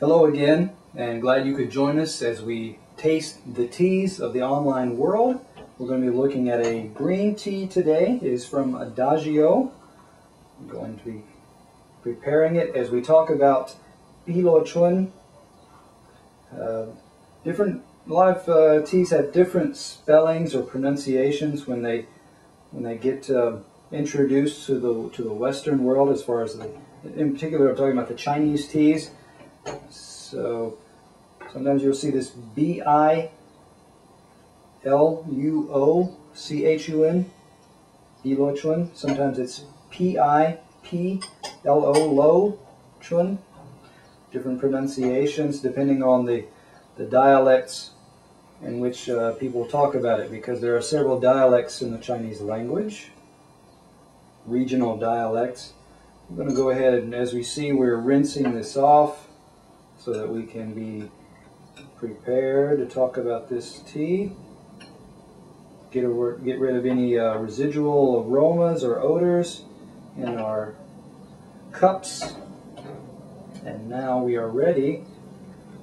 Hello again, and glad you could join us as we taste the teas of the online world. We're going to be looking at a green tea today. It is from Adagio. I'm going to be preparing it as we talk about AdagioPiLoChun. A lot of teas have different spellings or pronunciations when they get introduced to the Western world. As far as in particular, I'm talking about the Chinese teas. So sometimes you'll see this B-I-L-U-O-C-H-U-N, PiLoChun. Sometimes it's P-I-P-L-O-Lo-Chun. Different pronunciations depending on the dialects in which people talk about it, because there are several dialects in the Chinese language, regional dialects. I'm going to go ahead and, as we see, we're rinsing this off so that we can be prepared to talk about this tea. Get rid of any residual aromas or odors in our cups. And now we are ready.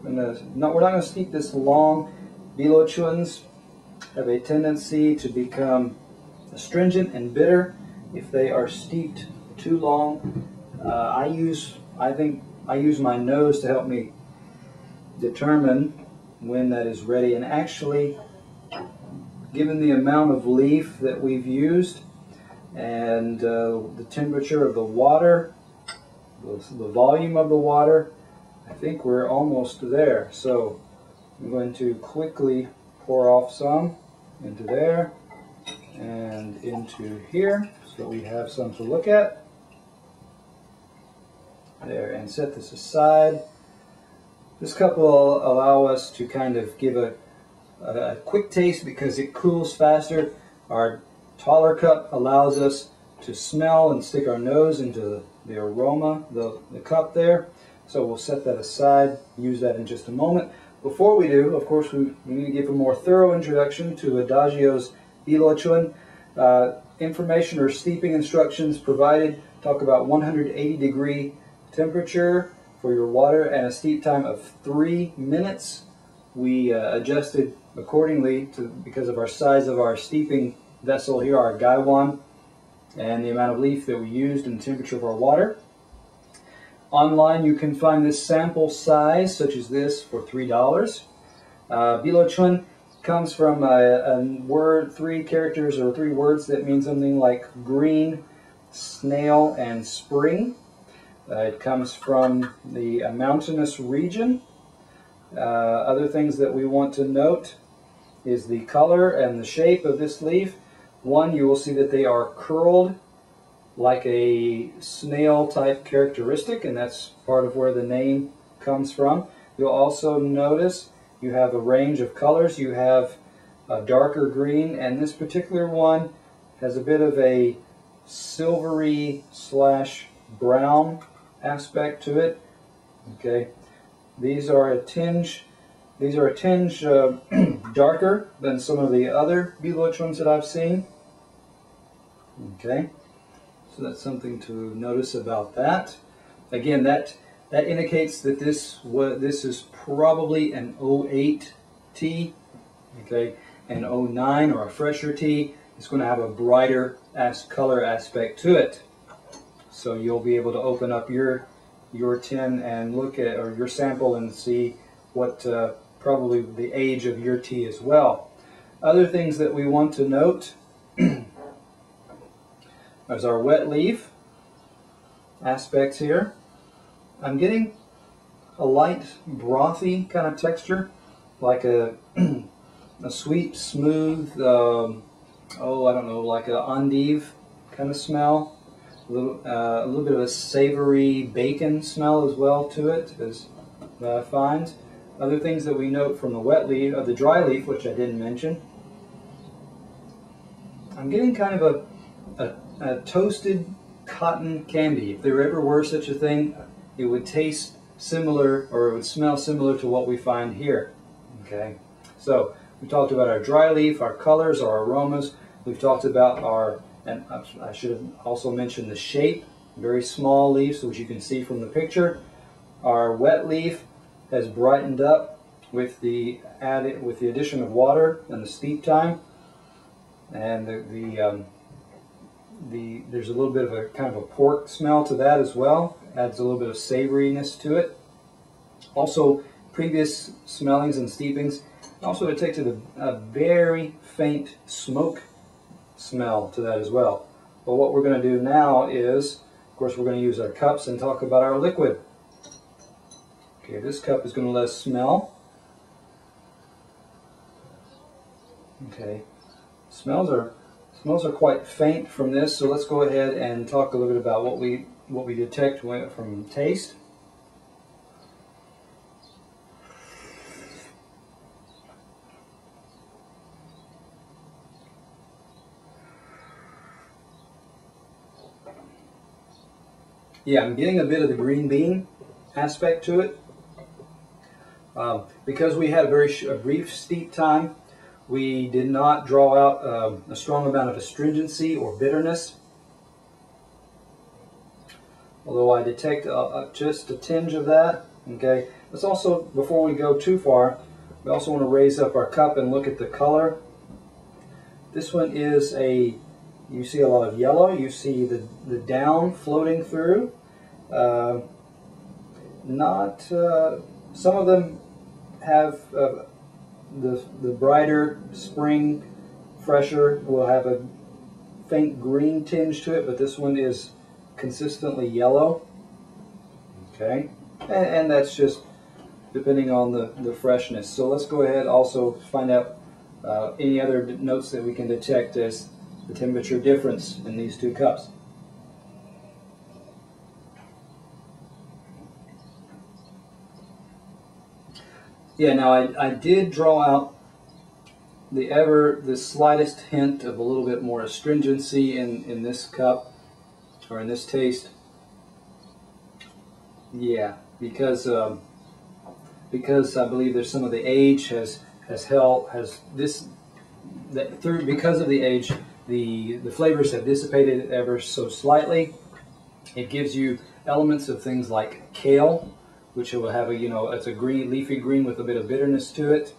We're not going to steep this long. AdagioPiLoChuns have a tendency to become astringent and bitter if they are steeped too long. I use my nose to help me determine when that is ready. And actually, given the amount of leaf that we've used and the temperature of the water, the volume of the water, I think we're almost there. So I'm going to quickly pour off some into there and into here so we have some to look at. There, and set this aside. This cup will allow us to kind of give a quick taste because it cools faster. Our taller cup allows us to smell and stick our nose into the aroma, the cup there. So we'll set that aside, use that in just a moment. Before we do, of course, we need to give a more thorough introduction to Adagio's AdagioPiLoChun. Information or steeping instructions provided talk about 180-degree temperature for your water and a steep time of 3 minutes. We adjusted accordingly because of our size of our steeping vessel here, our gaiwan, and the amount of leaf that we used and the temperature of our water. Online you can find this sample size such as this for $3. AdagioPiLoChun comes from a word, 3 characters or 3 words that mean something like green, snail, and spring. It comes from the mountainous region. Other things that we want to note is the color and the shape of this leaf. One, you will see that they are curled like a snail type characteristic, and that's part of where the name comes from. You'll also notice you have a range of colors. You have a darker green, and this particular one has a bit of a silvery / brown aspect to it. Okay, these are a tinge darker than some of the other AdagioPiLoChuns that I've seen. Okay, so that's something to notice about that. Again, that indicates that this is probably an 08 tea. Okay, an 09 or a fresher tea is going to have a brighter color aspect to it. So you'll be able to open up your tin and look at, or your sample, and see what probably the age of your tea as well. Other things that we want to note is our wet leaf aspects here. I'm getting a light brothy kind of texture, like a sweet, smooth, I don't know, like an endive kind of smell. A little bit of a savory bacon smell as well to it, as I find. Other things that we note from the wet leaf, the dry leaf, which I didn't mention. I'm getting kind of a toasted cotton candy. If there ever were such a thing, it would taste similar, or it would smell similar to what we find here. Okay, so we talked about our dry leaf, our colors, our aromas. We've talked about our, and I should have also mentioned the shape, very small leaves, which you can see from the picture. Our wet leaf, has brightened up with the addition of water and the steep time, and there's a little bit of a kind of a pork smell to that as well. Adds a little bit of savoriness to it. Also, previous smellings and steepings also detected a very faint smoke smell to that as well. But what we're going to do now is, of course, we're going to use our cups and talk about our liquid. Okay, this cup is going to let us smell. Okay, smells are quite faint from this, so let's go ahead and talk a little bit about what we detect from taste. Yeah, I'm getting a bit of the green bean aspect to it. Because we had a brief steep time, we did not draw out a strong amount of astringency or bitterness. Although I detect just a tinge of that. Okay. Let's also, before we go too far, we also want to raise up our cup and look at the color. This one is you see a lot of yellow. You see the down floating through. Some of them have the brighter spring, fresher, will have a faint green tinge to it, but this one is consistently yellow. Okay, and that's just depending on the freshness. So let's go ahead also find out any other notes that we can detect as the temperature difference in these two cups. Yeah, now I did draw out the slightest hint of a little bit more astringency in this cup, or in this taste. Yeah, because I believe there's some of the age because of the age, the flavors have dissipated ever so slightly. It gives you elements of things like kale, which will have it's a green, leafy green with a bit of bitterness to it.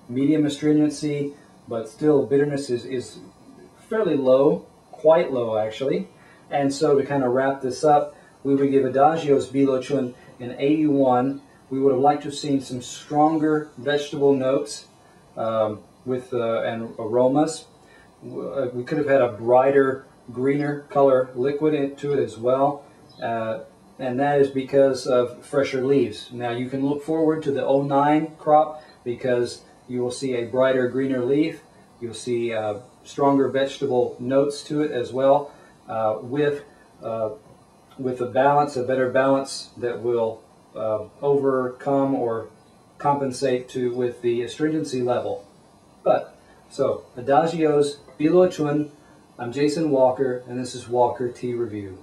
Medium astringency, but still bitterness is fairly low, quite low actually. And so to kind of wrap this up, we would give AdagioPiLoChun an 81. We would have liked to have seen some stronger vegetable notes and aromas. We could have had a brighter, greener color liquid to it as well. And that is because of fresher leaves. Now you can look forward to the 09 crop because you will see a brighter, greener leaf. You'll see stronger vegetable notes to it as well, with a better balance that will overcome or compensate with the astringency level. So AdagioPiLoChun. I'm Jason Walker, and this is Walker Tea Review.